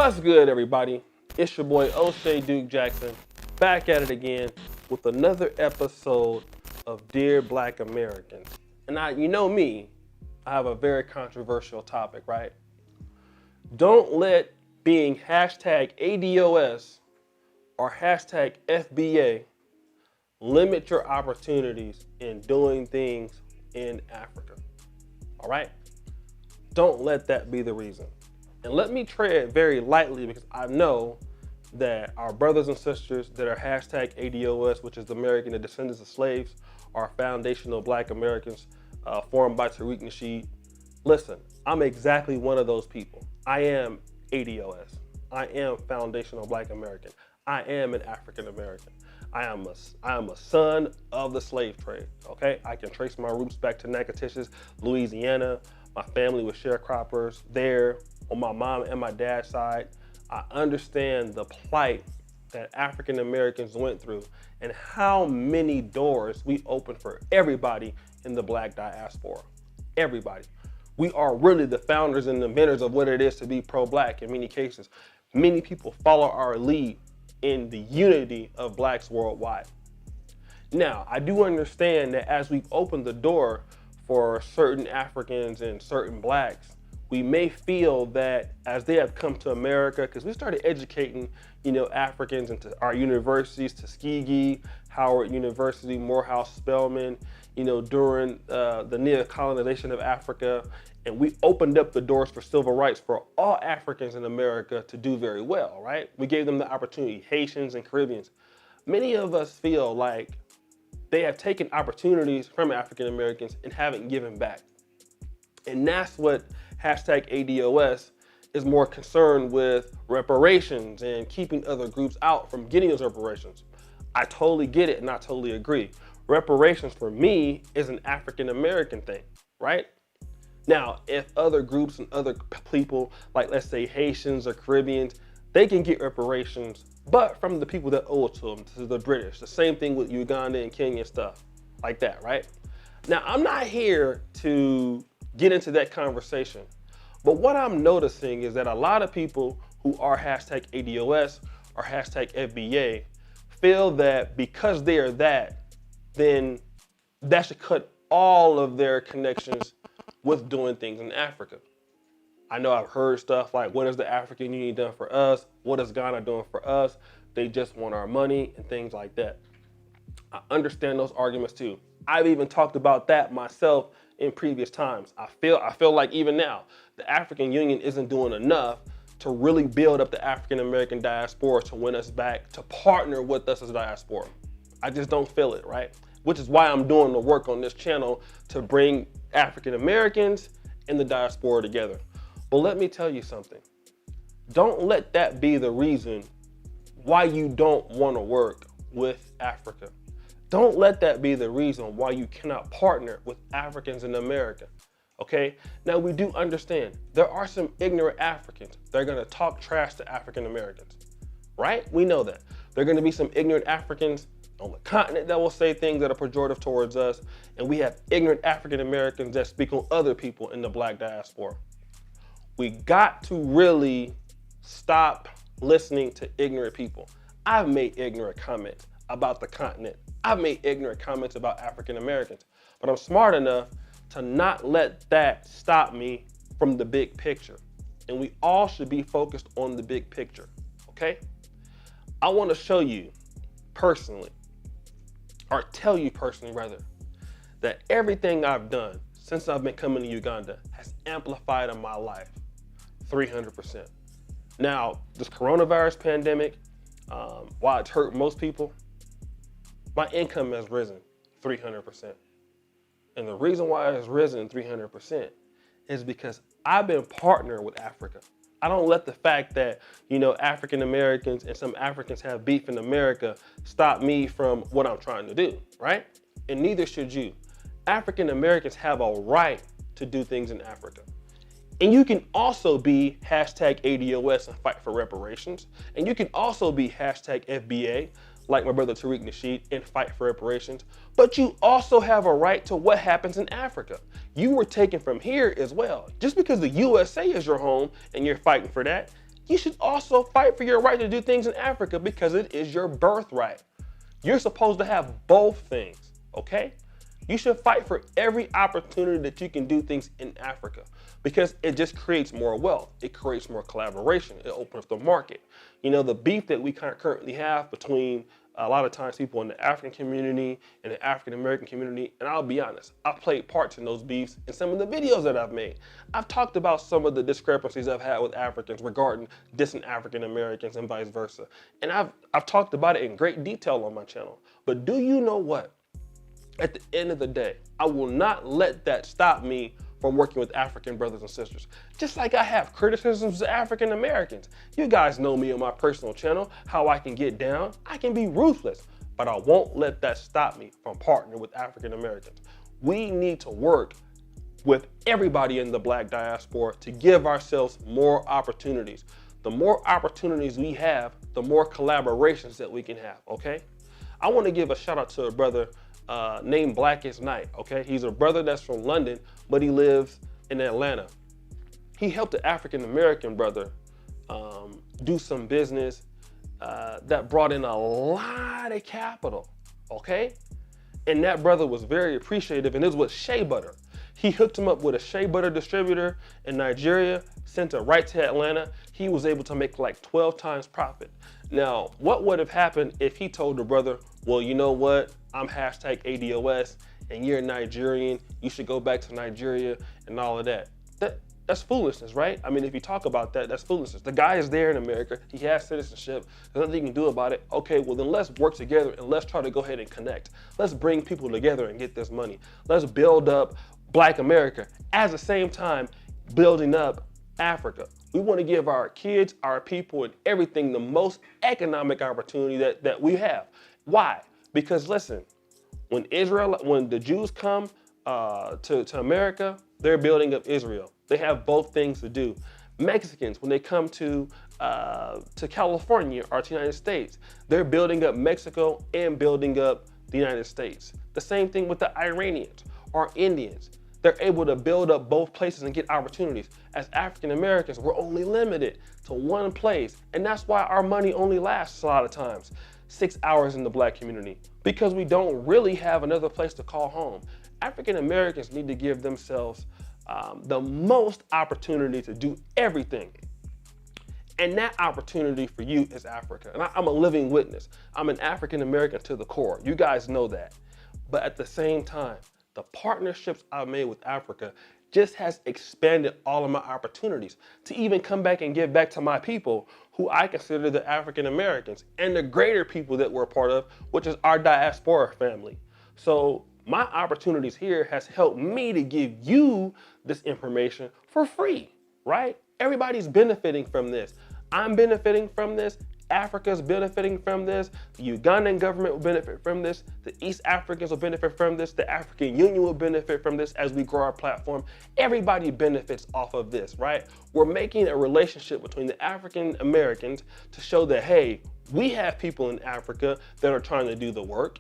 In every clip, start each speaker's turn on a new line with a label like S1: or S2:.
S1: What's good, everybody? It's your boy O'Shea Duke Jackson, back at it again with another episode of Dear Black Americans. And you know me, I have a very controversial topic, right? Don't let being hashtag ADOS or hashtag FBA limit your opportunities in doing things in Africa, all right? Don't let that be the reason. And let me tread very lightly because I know that our brothers and sisters that are hashtag ADOS, which is American, the descendants of slaves, are foundational Black Americans formed by Tariq Nasheed. Listen, I'm exactly one of those people. I am ADOS. I am foundational Black American. I am an African American. I am a son of the slave trade, okay? I can trace my roots back to Natchitoches, Louisiana. My family was sharecroppers there on my mom and my dad's side. I understand the plight that African Americans went through and how many doors we opened for everybody in the Black diaspora. Everybody. We are really the founders and inventors of what it is to be pro-Black in many cases. Many people follow our lead in the unity of Blacks worldwide. Now, I do understand that as we've opened the door for certain Africans and certain Blacks, we may feel that as they have come to America, because we started educating, Africans into our universities, Tuskegee, Howard University, Morehouse, Spelman, during the neo-colonization of Africa, and we opened up the doors for civil rights for all Africans in America to do very well, right? We gave them the opportunity, Haitians and Caribbeans. Many of us feel like they have taken opportunities from African Americans and haven't given back. And that's what hashtag ADOS is more concerned with, reparations and keeping other groups out from getting those reparations. I totally get it and I totally agree. Reparations for me is an African American thing, right? Now, if other groups and other people, like let's say Haitians or Caribbeans, they can get reparations, but from the people that owe it to them, to the British. The same thing with Uganda and Kenya and stuff like that, right? Now, I'm not here to get into that conversation, but what I'm noticing is that a lot of people who are hashtag ADOS or hashtag FBA feel that because they are that, then that should cut all of their connections with doing things in Africa. I know I've heard stuff like, what has the African Union done for us? What is Ghana doing for us? They just want our money and things like that. I understand those arguments too. I've even talked about that myself in previous times. I feel like even now, the African Union isn't doing enough to really build up the African American diaspora to win us back, to partner with us as a diaspora. I just don't feel it, right? Which is why I'm doing the work on this channel to bring African Americans and the diaspora together. But let me tell you something. Don't let that be the reason why you don't want to work with Africa. Don't let that be the reason why you cannot partner with Africans in America, okay? Now, we do understand there are some ignorant Africans that are going to talk trash to African Americans, right? We know that. There are going to be some ignorant Africans on the continent that will say things that are pejorative towards us, and we have ignorant African Americans that speak on other people in the Black diaspora. We got to really stop listening to ignorant people. I've made ignorant comments about the continent. I've made ignorant comments about African Americans, but I'm smart enough to not let that stop me from the big picture. And we all should be focused on the big picture, okay? I want to show you personally, or tell you personally rather, that everything I've done since I've been coming to Uganda has amplified in my life 300%. Now, this coronavirus pandemic, while it's hurt most people, my income has risen 300%. And the reason why it has risen 300% is because I've been partnering with Africa. I don't let the fact that, African Americans and some Africans have beef in America stop me from what I'm trying to do, right? And neither should you. African Americans have a right to do things in Africa. And you can also be hashtag ADOS and fight for reparations. And you can also be hashtag FBA, like my brother Tariq Nasheed, and fight for reparations. But you also have a right to what happens in Africa. You were taken from here as well. Just because the USA is your home and you're fighting for that, you should also fight for your right to do things in Africa because it is your birthright. You're supposed to have both things, okay? You should fight for every opportunity that you can do things in Africa because it just creates more wealth. It creates more collaboration. It opens up the market. You know, the beef that we currently have between a lot of times people in the African community and the African American community, and I'll be honest, I've played parts in those beefs in some of the videos that I've made. I've talked about some of the discrepancies I've had with Africans regarding distant African Americans and vice versa. And I've talked about it in great detail on my channel. But do you know what? At the end of the day, I will not let that stop me from working with African brothers and sisters. Just like I have criticisms of African Americans. You guys know me on my personal channel, how I can get down. I can be ruthless, but I won't let that stop me from partnering with African Americans. We need to work with everybody in the Black diaspora to give ourselves more opportunities. The more opportunities we have, the more collaborations that we can have, okay? I want to give a shout out to a brother named Blackest Night, okay? He's a brother that's from London, but he lives in Atlanta. He helped an African American brother do some business that brought in a lot of capital, okay? And that brother was very appreciative, and this was shea butter. He hooked him up with a shea butter distributor in Nigeria, sent it right to Atlanta. He was able to make like 12 times profit. Now, what would have happened if he told the brother, well, you know what? I'm hashtag ADOS and you're Nigerian. You should go back to Nigeria and all of that. That's foolishness, right? I mean, if you talk about that, that's foolishness. The guy is there in America. He has citizenship. There's nothing you can do about it. Okay, well then let's work together and let's try to go ahead and connect. Let's bring people together and get this money. Let's build up Black America at the same time building up Africa. We want to give our kids, our people, and everything the most economic opportunity that we have. Why? Because listen, when the Jews come to America, they're building up Israel. They have both things to do. Mexicans, when they come to California or to the United States, they're building up Mexico and building up the United States. The same thing with the Iranians or Indians. They're able to build up both places and get opportunities. As African Americans, we're only limited to one place. And that's why our money only lasts a lot of times 6 hours in the Black community, because we don't really have another place to call home. African Americans need to give themselves the most opportunity to do everything. And that opportunity for you is Africa. And I'm a living witness. I'm an African American to the core. You guys know that. But at the same time, the partnerships I've made with Africa just has expanded all of my opportunities to even come back and give back to my people who I consider the African Americans and the greater people that we're a part of, which is our diaspora family. So my opportunities here has helped me to give you this information for free, right? Everybody's benefiting from this. I'm benefiting from this. Africa's benefiting from this. The Ugandan government will benefit from this. The East Africans will benefit from this. The African Union will benefit from this as we grow our platform. Everybody benefits off of this, right? We're making a relationship between the African Americans to show that, hey, we have people in Africa that are trying to do the work.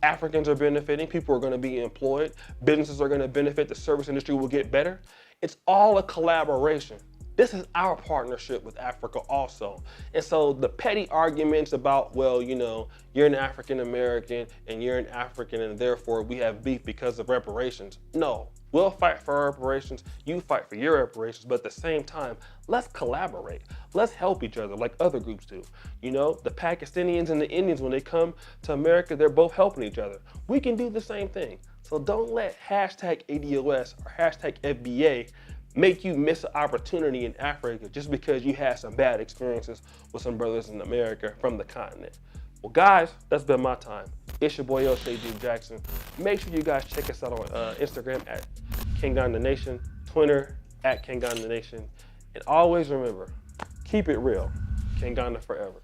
S1: Africans are benefiting. People are going to be employed. Businesses are going to benefit. The service industry will get better. It's all a collaboration. This is our partnership with Africa also. And so the petty arguments about, well, you know, you're an African American and you're an African and therefore we have beef because of reparations. No, we'll fight for our reparations. You fight for your reparations. But at the same time, let's collaborate. Let's help each other like other groups do. You know, the Pakistanians and the Indians, when they come to America, they're both helping each other. We can do the same thing. So don't let hashtag ADOS or hashtag FBA make you miss an opportunity in Africa just because you had some bad experiences with some brothers in America from the continent. Well, guys, that's been my time. It's your boy O'Shea Duke Jackson. Make sure you guys check us out on Instagram at Kangon the Nation, Twitter at Kangon the Nation, and always remember, keep it real. Kangon forever.